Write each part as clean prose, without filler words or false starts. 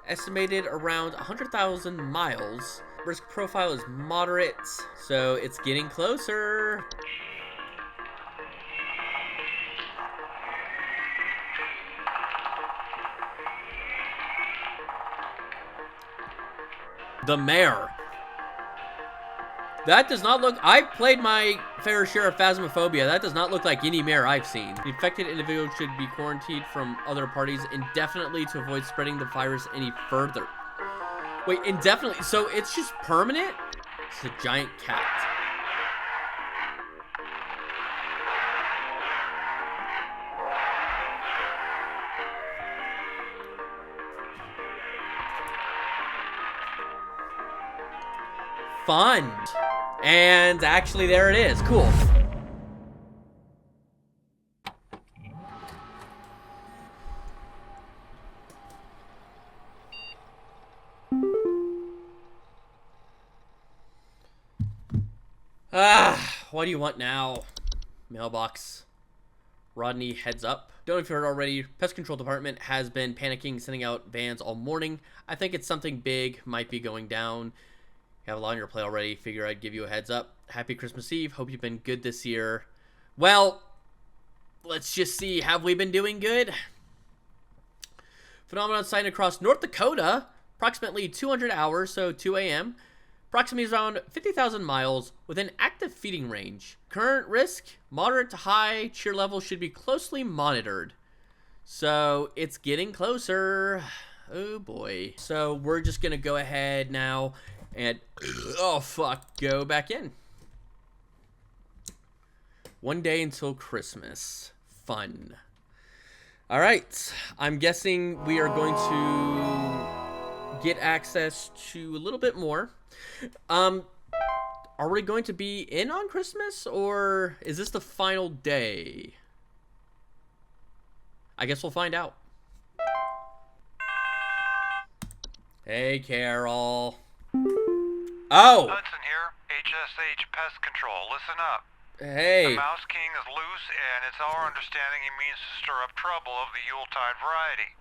estimated around 100,000 miles. Risk profile is moderate, so it's getting closer. The mayor. That does not look... I've played my fair share of Phasmophobia. That does not look like any mayor I've seen. The infected individual should be quarantined from other parties indefinitely to avoid spreading the virus any further. Wait, indefinitely? So it's just permanent? It's a giant cat. Fun. And actually, there it is. Cool. What do you want now? Mailbox. Rodney heads up. Don't know if you heard already, Pest Control Department has been panicking, sending out vans all morning. I think it's something big, might be going down. You have a lot on your plate already. Figure I'd give you a heads up. Happy Christmas Eve. Hope you've been good this year. Well, let's just see. Have we been doing good? Phenomenon sighted across North Dakota. Approximately 200 hours, so 2 a.m. Proximity is around 50,000 miles within active feeding range. Current risk, moderate to high. Cheer level should be closely monitored. So it's getting closer. Oh boy. So we're just going to go ahead now and, oh fuck, go back in. One day until Christmas. Fun. All right. I'm guessing we are going to get access to a little bit more. Are we going to be in on Christmas, or is this the final day? I guess we'll find out. Hey, Carol. Oh! Hudson here, HSH Pest Control. Listen up. Hey. The Mouse King is loose, and it's our understanding he means to stir up trouble of the Yuletide variety.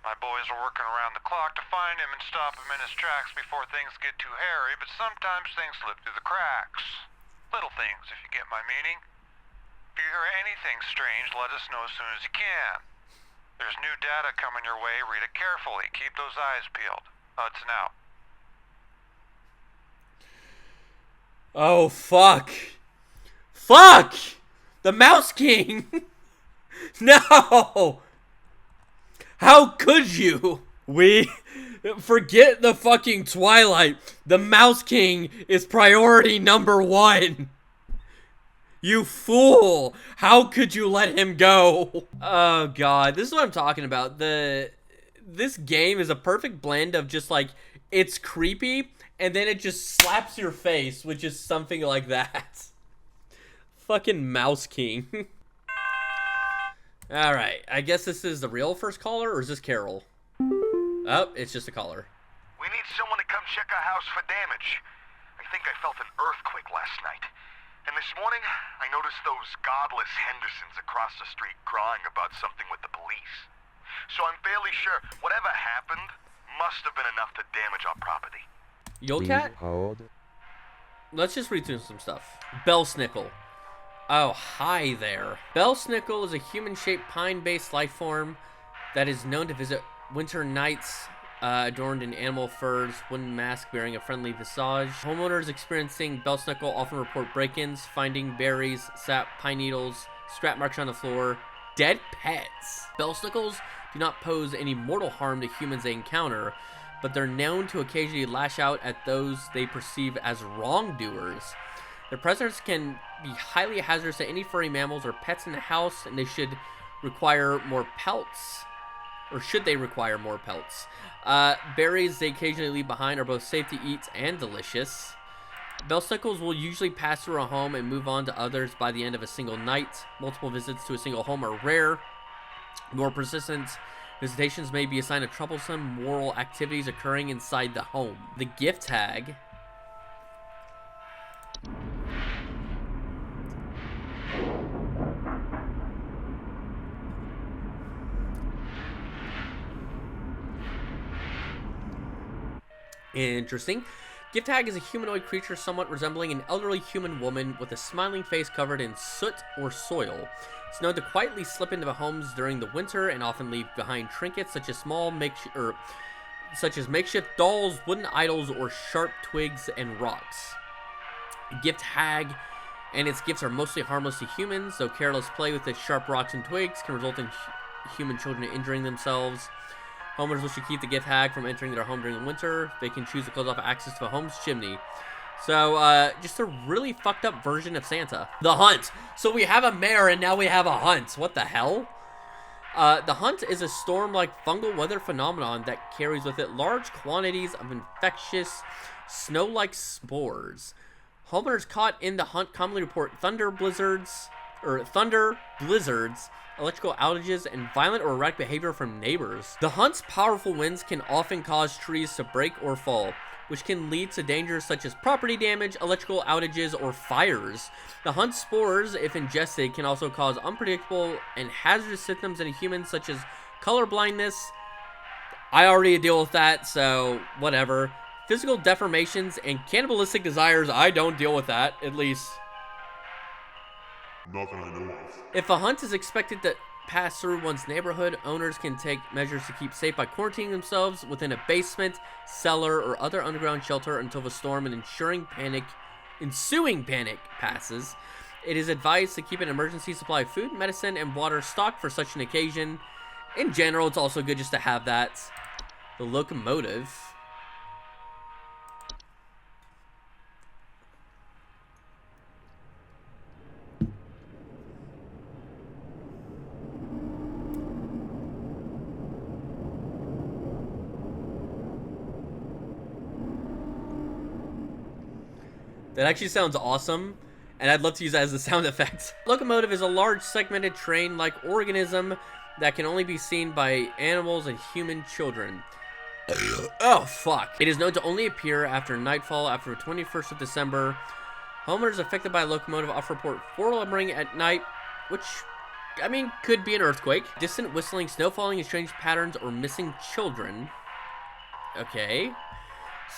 My boys are working around the clock to find him and stop him in his tracks before things get too hairy, but sometimes things slip through the cracks. Little things, if you get my meaning. If you hear anything strange, let us know as soon as you can. There's new data coming your way. Read it carefully. Keep those eyes peeled. Hudson out. Oh, fuck. Fuck! The Mouse King! No! How could you? Forget the fucking Twilight. The Mouse King is priority number 1. You fool! How could you let him go? Oh god, this is what I'm talking about. This game is a perfect blend of just like, it's creepy, and then it just slaps your face, which is something like that. Fucking Mouse King. Alright, I guess this is the real first caller, or is this Carol? Oh, it's just a caller. We need someone to come check our house for damage. I think I felt an earthquake last night. And this morning, I noticed those godless Hendersons across the street crying about something with the police. So I'm fairly sure whatever happened must have been enough to damage our property. Yolcat? Let's just read through some stuff. Bellsnickle. Oh, hi there. Bellsnickle is a human-shaped pine-based life form that is known to visit winter nights adorned in animal furs, wooden mask bearing a friendly visage. Homeowners experiencing Bellsnickle often report break-ins, finding berries, sap, pine needles, scrap marks on the floor, dead pets. Bellsnickles do not pose any mortal harm to humans they encounter, but they're known to occasionally lash out at those they perceive as wrongdoers. Their presence can be highly hazardous to any furry mammals or pets in the house, and they should require more pelts. Or should they require more pelts? Berries they occasionally leave behind are both safe to eat and delicious. Bellsnickles will usually pass through a home and move on to others by the end of a single night. Multiple visits to a single home are rare. More persistent visitations may be a sign of troublesome moral activities occurring inside the home. The gift tag. Interesting. Gift hag is a humanoid creature somewhat resembling an elderly human woman with a smiling face covered in soot or soil. It's known to quietly slip into homes during the winter and often leave behind trinkets such as makeshift dolls, wooden idols, or sharp twigs and rocks. Gift hag and its gifts are mostly harmless to humans, though careless play with the sharp rocks and twigs can result in human children injuring themselves. Homeowners wish to keep the gift hag from entering their home during the winter. They can choose to close off access to a home's chimney. So, just a really fucked up version of Santa. The Hunt. So we have a mayor and now we have a hunt. What the hell? The Hunt is a storm-like fungal weather phenomenon that carries with it large quantities of infectious snow-like spores. Homeowners caught in the Hunt commonly report thunder blizzards, electrical outages, and violent or erratic behavior from neighbors. The Hunt's powerful winds can often cause trees to break or fall, which can lead to dangers such as property damage, electrical outages, or fires. The Hunt's spores, if ingested, can also cause unpredictable and hazardous symptoms in humans such as color blindness. I already deal with that, so whatever. Physical deformations and cannibalistic desires, I don't deal with that, at least. Nothing I know of. If a hunt is expected to pass through one's neighborhood, owners can take measures to keep safe by quarantining themselves within a basement, cellar, or other underground shelter until the storm and ensuing panic passes. It is advised to keep an emergency supply of food, medicine, and water stocked for such an occasion. In general, it's also good just to have that. The locomotive. That actually sounds awesome, and I'd love to use that as a sound effect. Locomotive is a large segmented train-like organism that can only be seen by animals and human children. Oh, fuck. It is known to only appear after nightfall after the 21st of December. Homeowners affected by a locomotive often report forlumbering at night, which, I mean, could be an earthquake. Distant whistling, snow falling in strange patterns, or missing children. Okay.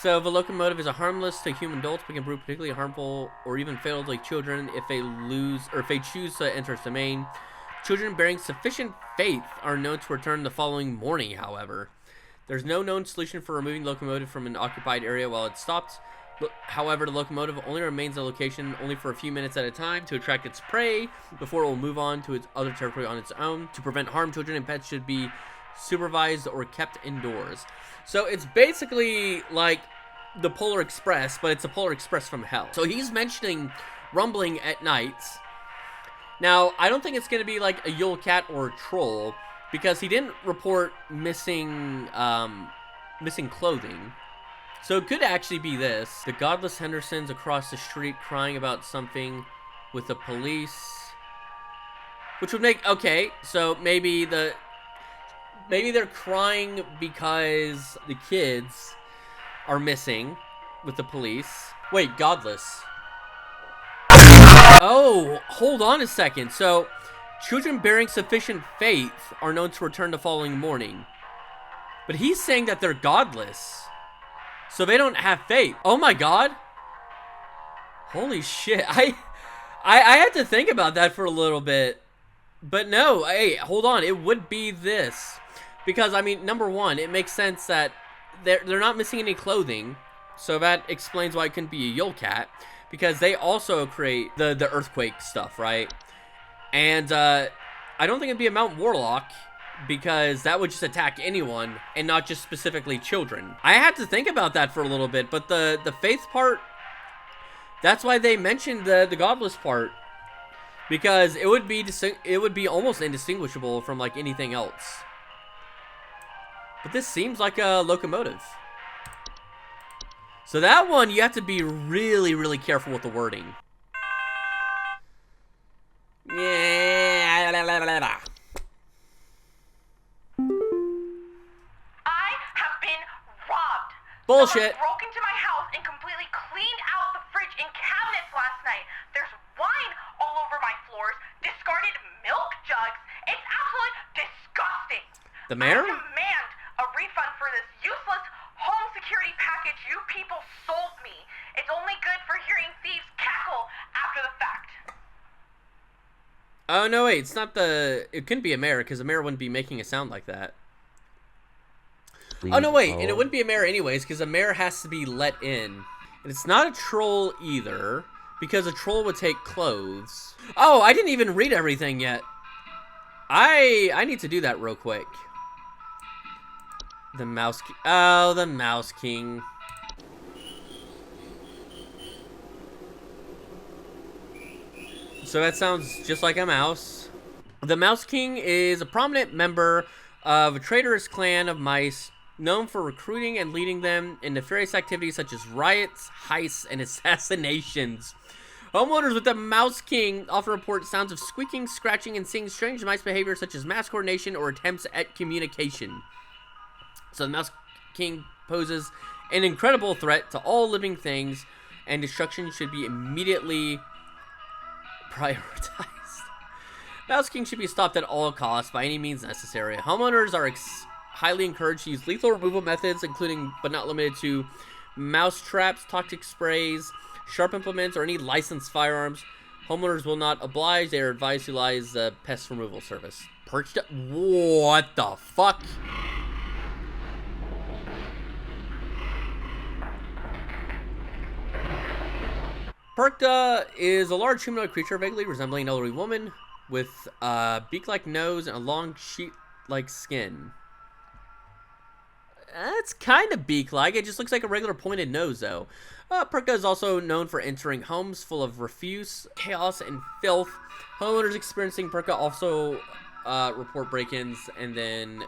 So the locomotive is a harmless to human adults, but can prove particularly harmful or even fatal to children if they choose to enter its domain. Children bearing sufficient faith are known to return the following morning, however. There's no known solution for removing the locomotive from an occupied area while it's stopped. However, the locomotive only remains in a location only for a few minutes at a time to attract its prey before it will move on to its other territory on its own. To prevent harm, children and pets should be supervised or kept indoors. So it's basically like the Polar Express, but it's a Polar Express from hell. So he's mentioning rumbling at night. Now, I don't think it's going to be like a Yule Cat or a troll, because he didn't report missing clothing. So it could actually be this. The godless Hendersons across the street crying about something with the police. Which would make, okay, so maybe they're crying because the kids are missing with the police. Wait, godless. Oh, hold on a second. So, children bearing sufficient faith are known to return the following morning. But he's saying that they're godless. So they don't have faith. Oh my god. Holy shit. I had to think about that for a little bit. But no, hey, hold on. It would be this. Because, I mean, number one, it makes sense that they're not missing any clothing. So that explains why it couldn't be a Yule Cat. Because they also create the earthquake stuff, right? And I don't think it'd be a Mount Warlock, because that would just attack anyone and not just specifically children. I had to think about that for a little bit, but the faith part, that's why they mentioned the godless part, because it would be almost indistinguishable from like anything else. But this seems like a locomotive. So that one, you have to be really, really careful with the wording. Yeah. I have been robbed. Bullshit. Someone broke into my house and completely cleaned out the fridge and cabinets last night. There's wine all over my floors, discarded milk jugs. It's absolutely disgusting. The mayor? I demand a refund for this useless home security package you Oh, no, wait. It's not the... It couldn't be a mare, because a mare wouldn't be making a sound like that. Oh, no, wait. And it wouldn't be a mare anyways, because a mare has to be let in. And it's not a troll either, because a troll would take clothes. Oh, I didn't even read everything yet. I need to do that real quick. The mouse... Oh, the Mouse King. So that sounds just like a mouse. The Mouse King is a prominent member of a traitorous clan of mice known for recruiting and leading them in nefarious activities such as riots, heists, and assassinations. Homeowners with the Mouse King often report sounds of squeaking, scratching, and seeing strange mice behavior such as mass coordination or attempts at communication. So the Mouse King poses an incredible threat to all living things, and destruction should be immediately prioritized. Mouse King should be stopped at all costs by any means necessary. Homeowners are highly encouraged to use lethal removal methods, including but not limited to mouse traps, toxic sprays, sharp implements, or any licensed firearms. Homeowners will not oblige. They are advised to utilize the pest removal service. Perched up. What the fuck? Perka is a large humanoid creature vaguely resembling an elderly woman with a beak-like nose and a long sheet-like skin. It's kind of beak-like. It just looks like a regular pointed nose, though. Perka is also known for entering homes full of refuse, chaos, and filth. Homeowners experiencing Perka also report break-ins and then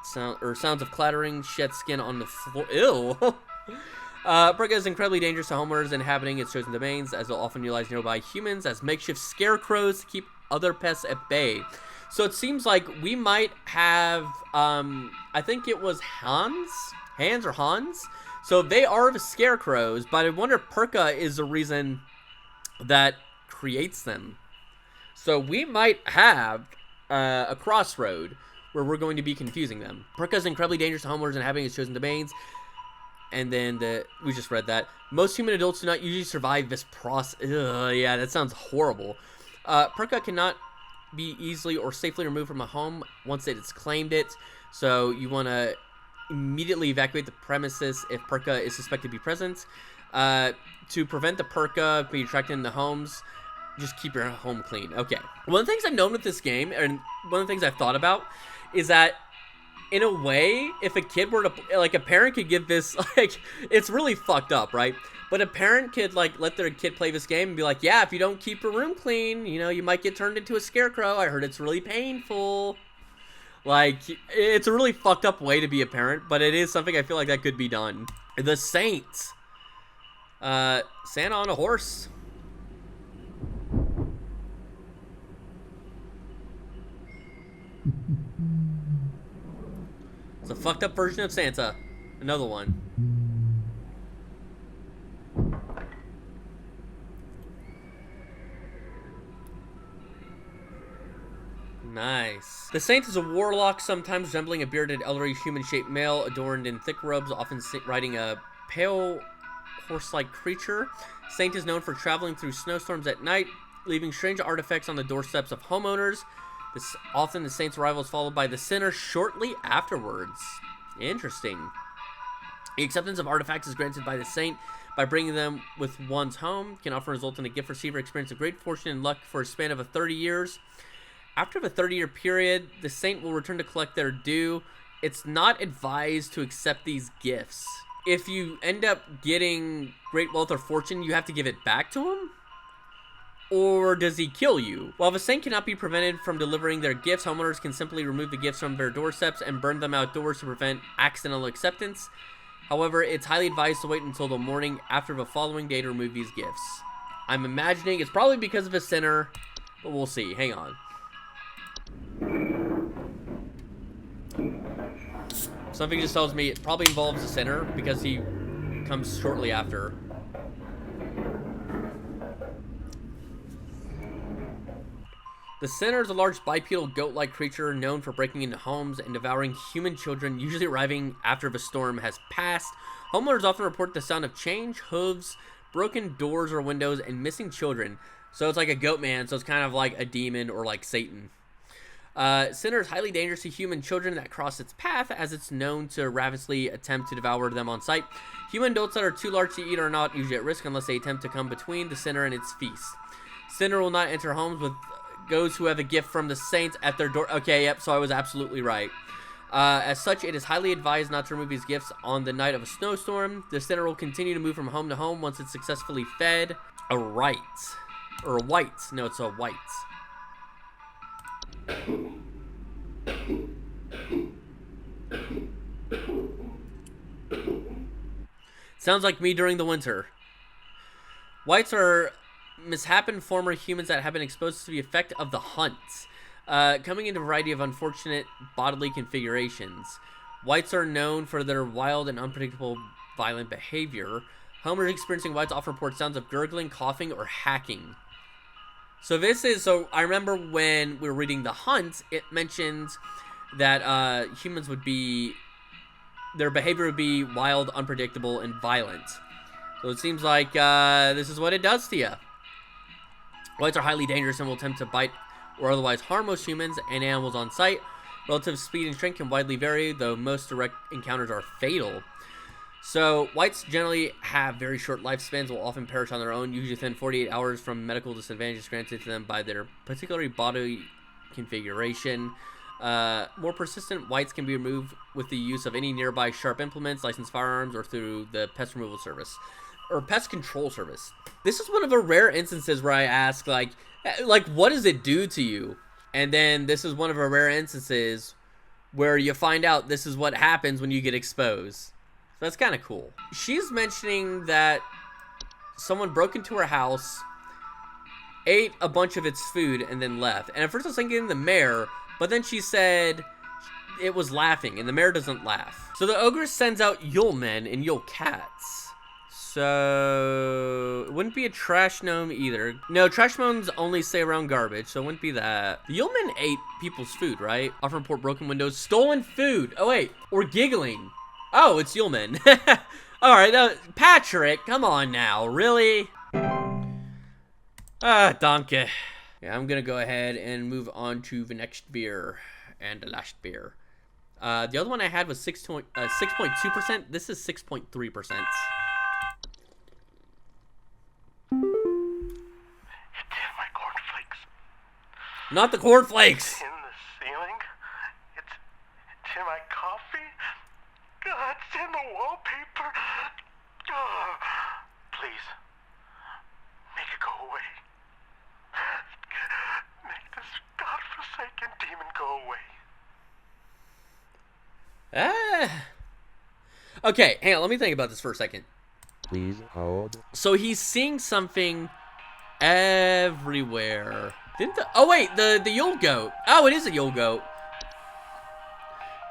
sounds of clattering, shed skin on the floor. Ew. Perka is incredibly dangerous to homeowners inhabiting its chosen domains, as they'll often utilize nearby humans as makeshift scarecrows to keep other pests at bay. So it seems like we might have, I think it was Hans or Hans. So they are the scarecrows, but I wonder if Perka is the reason that creates them. So we might have a crossroad where we're going to be confusing them. Perka is incredibly dangerous to homeowners inhabiting its chosen domains. And then we just read that. Most human adults do not usually survive this process. Yeah, that sounds horrible. Perka cannot be easily or safely removed from a home once it has claimed it. So you want to immediately evacuate the premises if Perka is suspected to be present. To prevent the Perka being attracted into homes, just keep your home clean. Okay. One of the things I've known with this game, and one of the things I've thought about, is that in a way, if a kid were to, like, a parent could give this, like, it's really fucked up, right? But a parent could, like, let their kid play this game and be like, yeah, if you don't keep your room clean, you know, you might get turned into a scarecrow. I heard it's really painful. Like, it's a really fucked up way to be a parent, but it is something I feel like that could be done. The Saints. Santa on a horse. It's a fucked up version of Santa. Another one. Nice. The Saint is a warlock, sometimes resembling a bearded, elderly, human-shaped male, adorned in thick robes, often riding a pale, horse-like creature. Saint is known for traveling through snowstorms at night, leaving strange artifacts on the doorsteps of homeowners. Often the Saint's arrival is followed by the sinner shortly afterwards. Interesting. The acceptance of artifacts is granted by the Saint by bringing them with one's home. Can often result in a gift receiver experiencing great fortune and luck for a span of 30 years. After the 30-year period, the Saint will return to collect their due. It's not advised to accept these gifts. If you end up getting great wealth or fortune, you have to give it back to him? Or does he kill you? While the Saint cannot be prevented from delivering their gifts, homeowners can simply remove the gifts from their doorsteps and burn them outdoors to prevent accidental acceptance. However, it's highly advised to wait until the morning after the following day to remove these gifts. I'm imagining it's probably because of a sinner, but we'll see. Hang on. Something just tells me it probably involves a sinner because he comes shortly after. The sinner is a large bipedal goat-like creature known for breaking into homes and devouring human children, usually arriving after the storm has passed. Homeowners often report the sound of chains, hooves, broken doors or windows, and missing children. So it's like a goat man, so it's kind of like a demon or like Satan. Sinner is highly dangerous to human children that cross its path, as it's known to ravenously attempt to devour them on sight. Human adults that are too large to eat are not usually at risk unless they attempt to come between the sinner and its feast. Sinner will not enter homes with those who have a gift from the saints at their door. Okay, yep, so I was absolutely right. As such, it is highly advised not to remove these gifts on the night of a snowstorm. The sinner will continue to move from home to home once it's successfully fed. A right. Or a white. No, it's a white. Sounds like me during the winter. Whites are mishapen former humans that have been exposed to the effect of the hunt, coming in a variety of unfortunate bodily configurations. Whites are known for their wild and unpredictable violent behavior. Homers experiencing whites often report sounds of gurgling, coughing, or hacking. So I remember when we were reading The Hunt, it mentions that humans would be, their behavior would be wild, unpredictable, and violent. So it seems like this is what it does to you. Whites are highly dangerous and will attempt to bite or otherwise harm most humans and animals on sight. Relative speed and strength can widely vary, though most direct encounters are fatal. So, whites generally have very short lifespans, will often perish on their own, usually within 48 hours from medical disadvantages granted to them by their particular body configuration. More persistent whites can be removed with the use of any nearby sharp implements, licensed firearms, or through the pest removal service. Or pest control service. This is one of the rare instances where I ask, like, what does it do to you? And then this is one of the rare instances where you find out this is what happens when you get exposed. So that's kind of cool. She's mentioning that someone broke into her house, ate a bunch of its food, and then left. And at first I was thinking the mayor, but then she said it was laughing, and the mayor doesn't laugh. So the ogress sends out Yule men and Yule cats. So it wouldn't be a trash gnome either. No, trash gnomes only stay around garbage, so it wouldn't be that. The Yule men ate people's food, right? Often report broken windows, stolen food. Oh wait, or giggling. Oh, it's Yule men. All right, Patrick, come on now, really? Danke. Yeah, I'm gonna go ahead and move on to the next beer and the last beer. The other one I had was 6.2%. This is 6.3%. Not the cornflakes. In the ceiling. It's in my coffee. God, it's in the wallpaper. Oh, please, make it go away. Make this godforsaken demon go away. Okay, hang on. Let me think about this for a second. Please hold. So he's seeing something everywhere. Oh wait, the Yule goat. Oh, it is a Yule goat.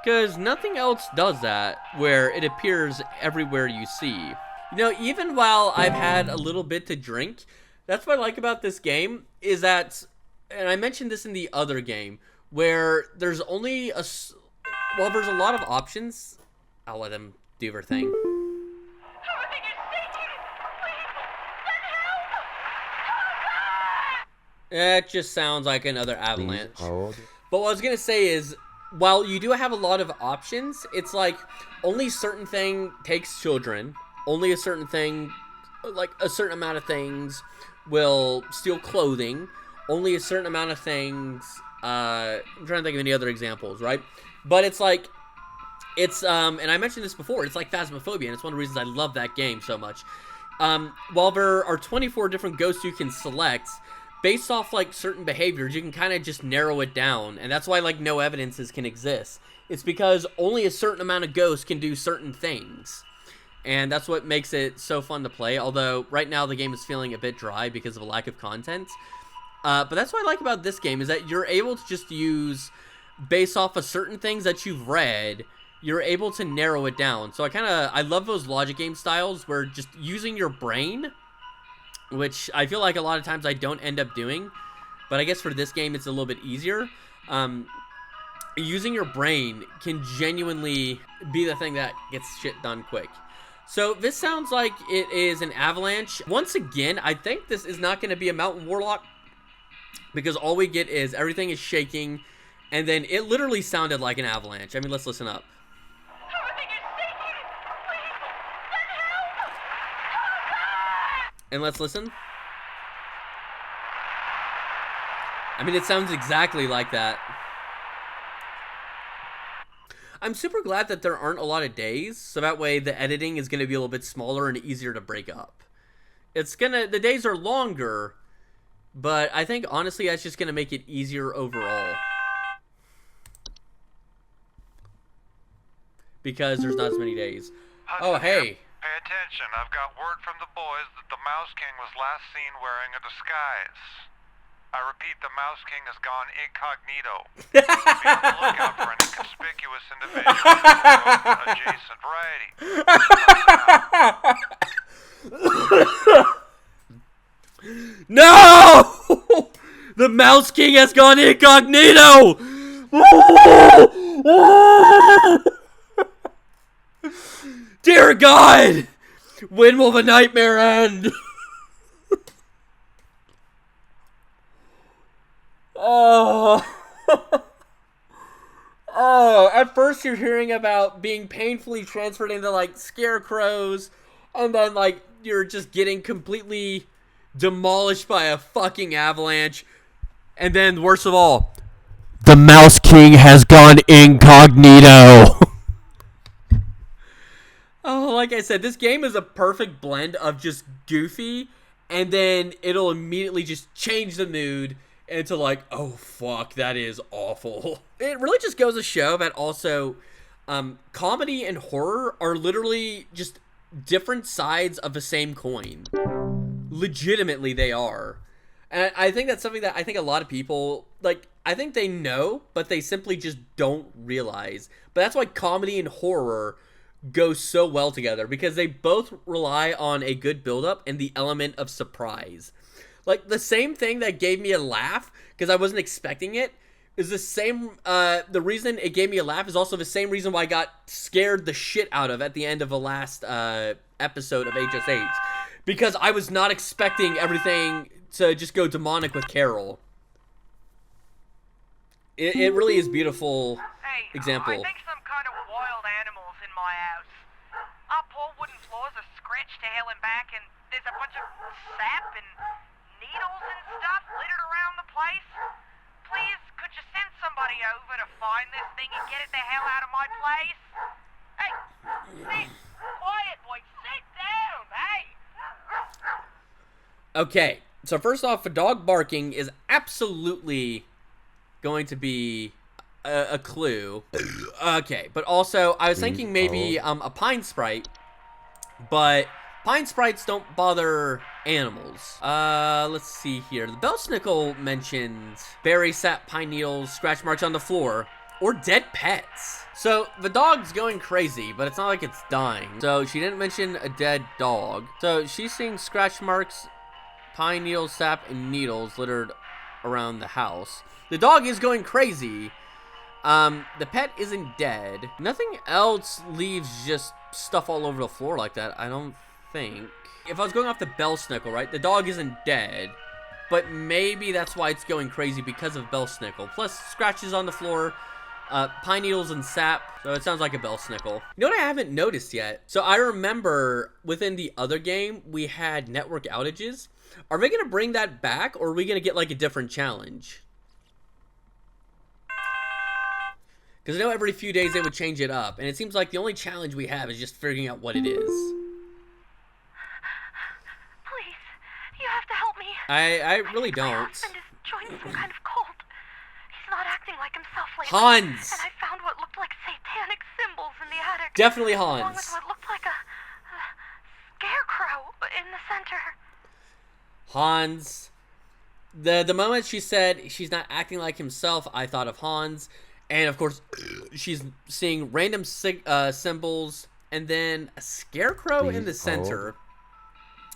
Because nothing else does that, where it appears everywhere you see. You know, even while I've had a little bit to drink, that's what I like about this game, is that, and I mentioned this in the other game, where there's only there's a lot of options. I'll let them do their thing. It just sounds like another avalanche. But what I was going to say is, while you do have a lot of options, it's like only certain thing takes children. Only a certain thing, like a certain amount of things will steal clothing. Only a certain amount of things, I'm trying to think of any other examples, right? But it's like, and I mentioned this before, it's like Phasmophobia, and it's one of the reasons I love that game so much. While there are 24 different ghosts you can select, based off, like, certain behaviors, you can kind of just narrow it down. And that's why, like, no evidences can exist. It's because only a certain amount of ghosts can do certain things. And that's what makes it so fun to play. Although, right now, the game is feeling a bit dry because of a lack of content. But that's what I like about this game, is that you're able to just use, based off of certain things that you've read, you're able to narrow it down. So I love those logic game styles where just using your brain, which I feel like a lot of times I don't end up doing, but I guess for this game it's a little bit easier. Using your brain can genuinely be the thing that gets shit done quick. So this sounds like it is an avalanche. Once again, I think this is not going to be a mountain warlock because all we get is everything is shaking, and then it literally sounded like an avalanche. I mean, let's listen up. Everything is shaking! Please, send help! And let's listen. I mean, it sounds exactly like that. I'm super glad that there aren't a lot of days, so that way the editing is going to be a little bit smaller and easier to break up. The days are longer, but I think honestly that's just going to make it easier overall. Because there's not as many days. Oh, hey. Pay attention. I've got word from the boys that the Mouse King was last seen wearing a disguise. I repeat, the Mouse King has gone incognito. Be on the lookout for any conspicuous individuals from adjacent variety. No! The Mouse King has gone incognito! Dear God! When will the nightmare end? Oh. Oh, at first you're hearing about being painfully transferred into, like, scarecrows, and then, like, you're just getting completely demolished by a fucking avalanche, and then, worst of all, the Mouse King has gone incognito. Oh, like I said, this game is a perfect blend of just goofy, and then it'll immediately just change the mood into like, oh fuck, that is awful. It really just goes to show that also comedy and horror are literally just different sides of the same coin. Legitimately, they are. And I think that's something that I think a lot of people, like, I think they know, but they simply just don't realize. But that's why comedy and horror go so well together, because they both rely on a good build-up and the element of surprise. Like, the same thing that gave me a laugh, because I wasn't expecting it, is the same, the reason it gave me a laugh is also the same reason why I got scared the shit out of at the end of the last episode of HSH. Because I was not expecting everything to just go demonic with Carol. It really is beautiful example. I think some kind of wild animals in my house. Our poor wooden floors are scratched to hell and back, and there's a bunch of sap and needles and stuff littered around the place. Please, could you send somebody over to find this thing and get it the hell out of my place? Hey, sit quiet, boy. Sit down, hey. Okay, so first off, the dog barking is absolutely going to be a clue. Okay, but also, I was thinking maybe a pine sprite, but pine sprites don't bother animals. Let's see here. The Bellsnickle mentioned berry, sap, pine needles, scratch marks on the floor, or dead pets. So, the dog's going crazy, but it's not like it's dying. So, she didn't mention a dead dog. So, she's seeing scratch marks, pine needles, sap, and needles littered around the house. The dog is going crazy. The pet isn't dead. Nothing else leaves just stuff all over the floor like that, I don't think. If I was going off the Bellsnickle, right, the dog isn't dead, but maybe that's why it's going crazy, because of Bellsnickle. Plus, scratches on the floor, pine needles and sap, so it sounds like a Bellsnickle. You know what I haven't noticed yet? So I remember within the other game, we had network outages. Are they going to bring that back, or are we going to get, like, a different challenge? Because I know every few days they would change it up, and it seems like the only challenge we have is just figuring out what it is. Please, you have to help me. I really don't. My husband is joining some kind of cult. He's not acting like himself lately. Hans! And I found what looked like satanic symbols in the attic. Definitely Along Hans. with what looked like a scarecrow in the center. Hans. The moment she said she's not acting like himself, I thought of Hans. And, of course, she's seeing random symbols, and then a scarecrow in the center,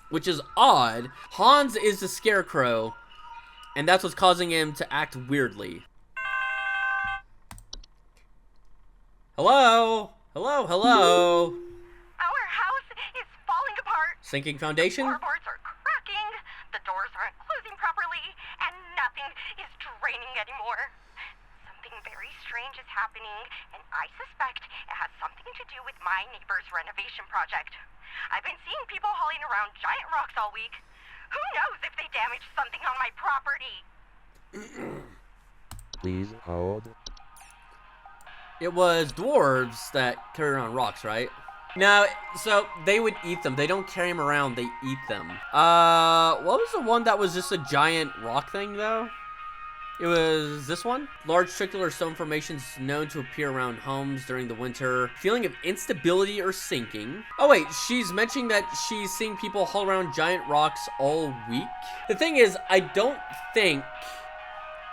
which is odd. Hans is the scarecrow, and that's what's causing him to act weirdly. Hello? Hello, hello? Our house Sinking foundation? Floorboards are cracking, the doors aren't closing properly, and nothing is draining anymore. Something very strange is happening, and I suspect it has something to do with my neighbor's renovation project. I've been seeing people hauling around giant rocks all week. Who knows if they damaged something on my property? Please hold. It was dwarves that carry around rocks, right? No, so they would eat them. They don't carry them around, they eat them. What was the one that was just a giant rock thing, though? It was this one. Large circular stone formations known to appear around homes during the winter. Feeling of instability or sinking. Oh wait, she's mentioning that she's seeing people haul around giant rocks all week. The thing is, I don't think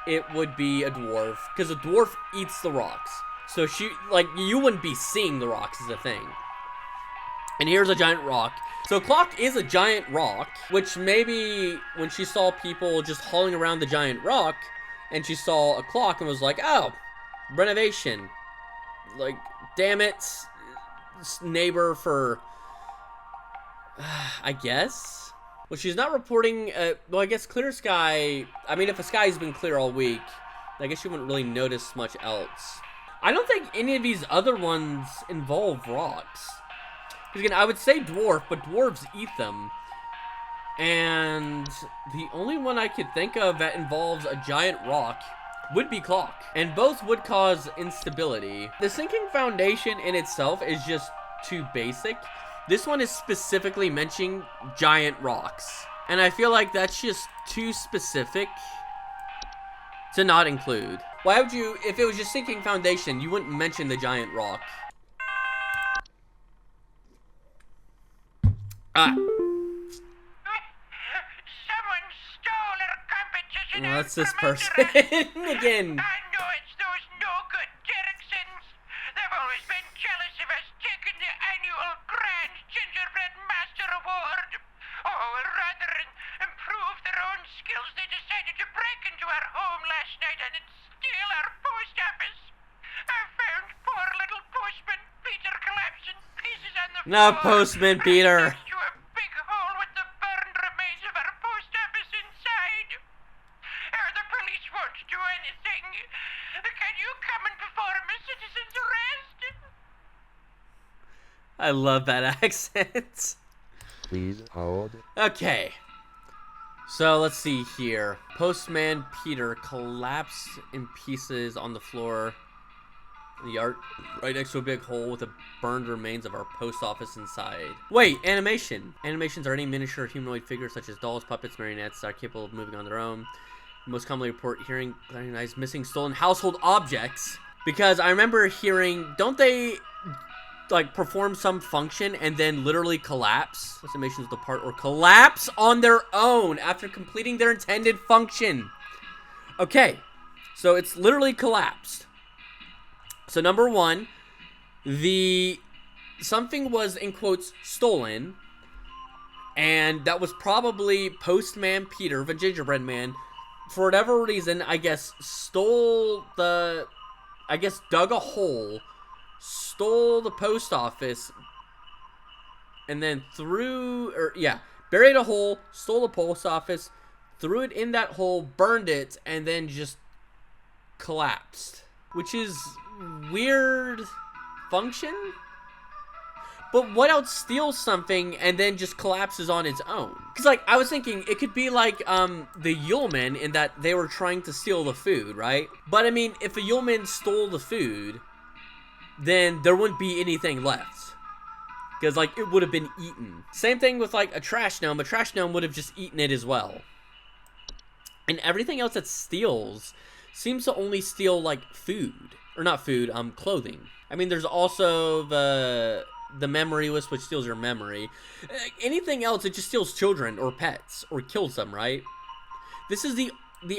it would be a dwarf, because a dwarf eats the rocks. So she, like, you wouldn't be seeing the rocks is the thing. And here's a giant rock. So clock is a giant rock, which maybe when she saw people just hauling around the giant rock, and she saw a clock and was like, oh, renovation. Like, damn it, neighbor for, I guess? Well, she's not reporting, well, I guess clear sky, I mean, if the sky's been clear all week, I guess you wouldn't really notice much else. I don't think any of these other ones involve rocks. Because again, I would say dwarf, but dwarves eat them. And the only one I could think of that involves a giant rock would be clock. And both would cause instability. The sinking foundation in itself is just too basic. This one is specifically mentioning giant rocks. And I feel like that's just too specific to not include. Why would you, if it was just sinking foundation, you wouldn't mention the giant rock. Ah. Someone stole our competition. Well, that's this person again. I know it's those no-good Derricksons. They've always been jealous of us taking the annual Grand Gingerbread Master Award. Oh, rather than improve their own skills, they decided to break into our home last night and steal our post office. I found poor little postman Peter collapsed in pieces on the floor. No, postman Peter. To a big hole with the burned remains of our post office inside. The police won't do anything. Can you come and perform a citizen's arrest? I love that accent. Please hold. Okay. So let's see here. Postman Peter collapsed in pieces on the floor in the yard right next to a big hole with the burned remains of our post office inside. Wait, animation. Animations are any miniature humanoid figures such as dolls, puppets, marionettes that are capable of moving on their own. Most commonly report hearing recognized missing, stolen household objects. Because I remember hearing, don't they like perform some function and then literally collapse? Estimations depart or collapse on their own after completing their intended function. Okay, so it's literally collapsed. So number one, something was in quotes stolen, and that was probably Postman Peter, the gingerbread man, for whatever reason, I guess dug a hole, stole the post office, and then buried a hole, stole the post office, threw it in that hole, burned it, and then just collapsed. Which is weird function? But what else steals something and then just collapses on its own? Because, like, I was thinking it could be like the Yulemen in that they were trying to steal the food, right? But, I mean, if a Yuleman stole the food, then there wouldn't be anything left. Because, like, it would have been eaten. Same thing with, like, a trash gnome. A trash gnome would have just eaten it as well. And everything else that steals seems to only steal, like, food. Or not food, clothing. I mean, there's also the memory wisp, which steals your memory. Anything else, it just steals children or pets or kills them, right? This is the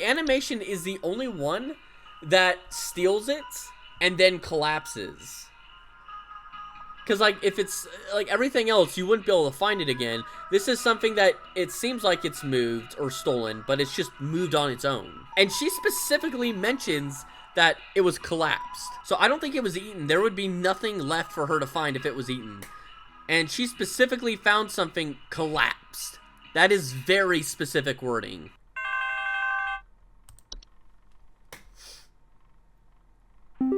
animation is the only one that steals it and then collapses. Because, like, if it's, like, everything else, you wouldn't be able to find it again. This is something that it seems like it's moved or stolen, but it's just moved on its own. And she specifically mentions that it was collapsed. So I don't think it was eaten. There would be nothing left for her to find if it was eaten. And she specifically found something collapsed. That is very specific wording. I'm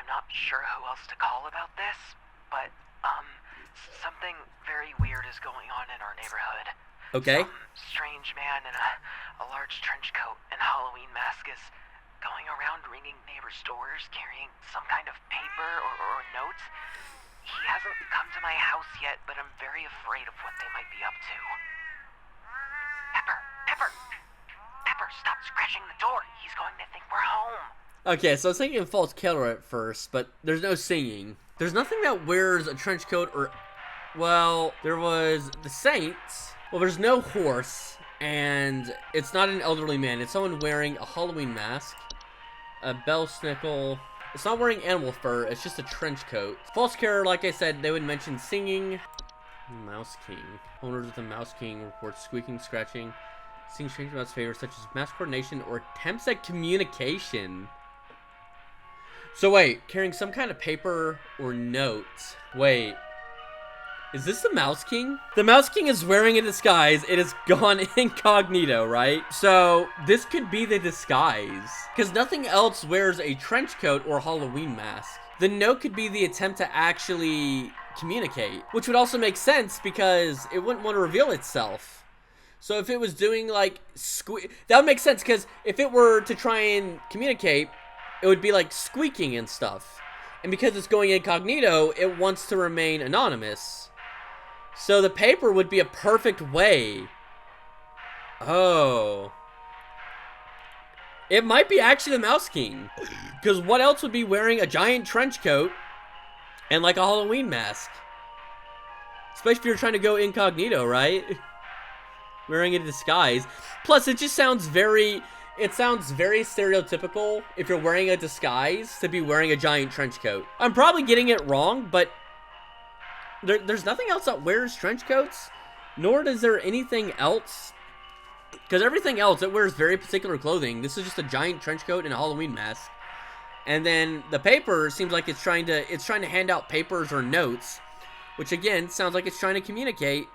not sure who else to call about this, but, something very weird is going on in our neighborhood. Okay. Some strange man in a large trench coat and Halloween mask is going around ringing neighbors' doors, carrying some kind of paper or notes. He hasn't come to my house yet, but I'm very afraid of what they might be up to. Pepper, stop scratching the door. He's going to think we're home. Okay, so I was thinking false killer at first, but there's no singing. There's nothing that wears a trench coat or... Well, there was the Saints. Well, there's no horse, and it's not an elderly man. It's someone wearing a Halloween mask, a bell snickle. It's not wearing animal fur. It's just a trench coat. False killer, like I said, they would mention singing. Mouse King. Owners of the Mouse King report squeaking, scratching, seeing strange mouse favors such as mass coordination or attempts at communication. So wait, carrying some kind of paper or notes. Wait. Is this the Mouse King? The Mouse King is wearing a disguise. It has gone incognito, right? So this could be the disguise. Because nothing else wears a trench coat or Halloween mask. The note could be the attempt to actually communicate. Which would also make sense because it wouldn't want to reveal itself. So if it was doing like... that would make sense because if it were to try and communicate, it would be like squeaking and stuff. And because it's going incognito, it wants to remain anonymous. So the paper would be a perfect way. Oh. It might be actually the Mouse King. Because what else would be wearing a giant trench coat and like a Halloween mask? Especially if you're trying to go incognito, right? Wearing a disguise. Plus, it just sounds very... It sounds very stereotypical if you're wearing a disguise to be wearing a giant trench coat. I'm probably getting it wrong, but... There's nothing else that wears trench coats, nor is there anything else, because everything else, it wears very particular clothing. This is just a giant trench coat and a Halloween mask. And then the paper seems like it's trying to hand out papers or notes, which again, sounds like it's trying to communicate.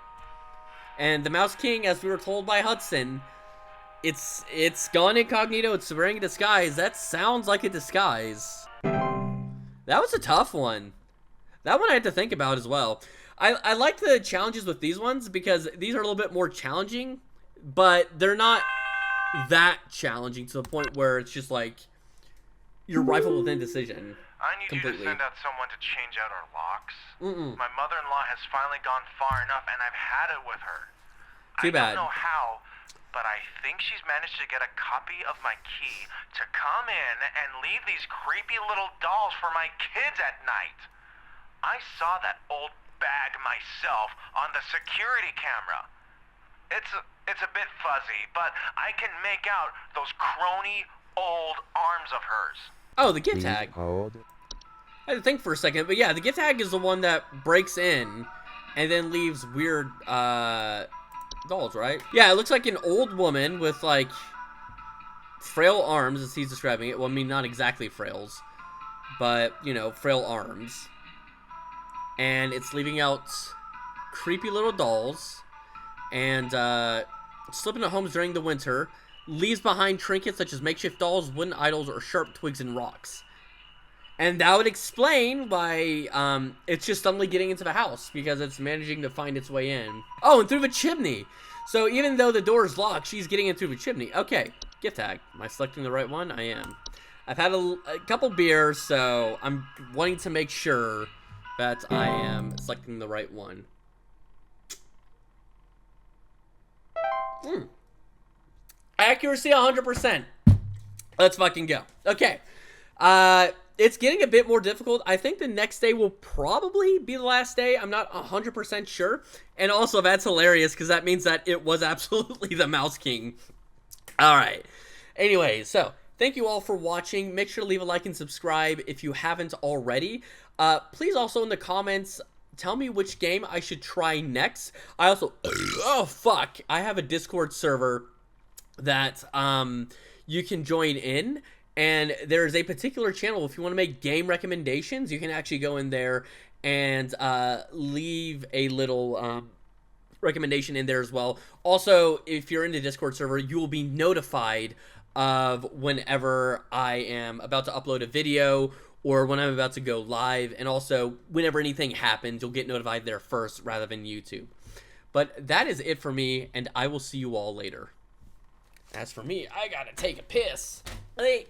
And the Mouse King, as we were told by Hudson, it's gone incognito, it's wearing a disguise. That sounds like a disguise. That was a tough one. That one I had to think about as well. I like the challenges with these ones because these are a little bit more challenging, but they're not that challenging to the point where it's just like you're rifled with indecision. I need completely. you to send out someone to change out our locks. Mm-mm. My mother-in-law has finally gone far enough, and I've had it with her. Too bad. I don't know how, but I think she's managed to get a copy of my key to come in and leave these creepy little dolls for my kids at night. I saw that old bag myself on the security camera. It's a bit fuzzy, but I can make out those crony old arms of hers. Oh, the gift Please tag. hold. I had to think for a second, but yeah, the gift tag is the one that breaks in and then leaves weird dolls, right? Yeah, it looks like an old woman with like frail arms, as he's describing it. Well, I mean, not exactly frails, but you know, frail arms. And it's leaving out creepy little dolls and slipping into homes during the winter, leaves behind trinkets such as makeshift dolls, wooden idols, or sharp twigs and rocks. And that would explain why it's just suddenly getting into the house, because it's managing to find its way in. Oh, and through the chimney. So even though the door is locked, she's getting in through the chimney. Okay, gift tag. Am I selecting the right one? I am. I've had a couple beers, so I'm wanting to make sure that I am selecting the right one. Accuracy 100%. Let's fucking go. Okay. It's getting a bit more difficult. I think the next day will probably be the last day. I'm not 100% sure. And also, that's hilarious because that means that it was absolutely the Mouse King. All right. Anyway, so thank you all for watching. Make sure to leave a like and subscribe if you haven't already. Please also in the comments tell me which game I should try next. I also, oh fuck, I have a Discord server that you can join in, And there's a particular channel, if you want to make game recommendations, you can actually go in there and leave a little recommendation in there as well. Also, if you're in the Discord server, you will be notified of whenever I am about to upload a video or when I'm about to go live, and also whenever anything happens, you'll get notified there first rather than YouTube. But that is it for me, and I will see you all later. As for me, I gotta take a piss. Hey.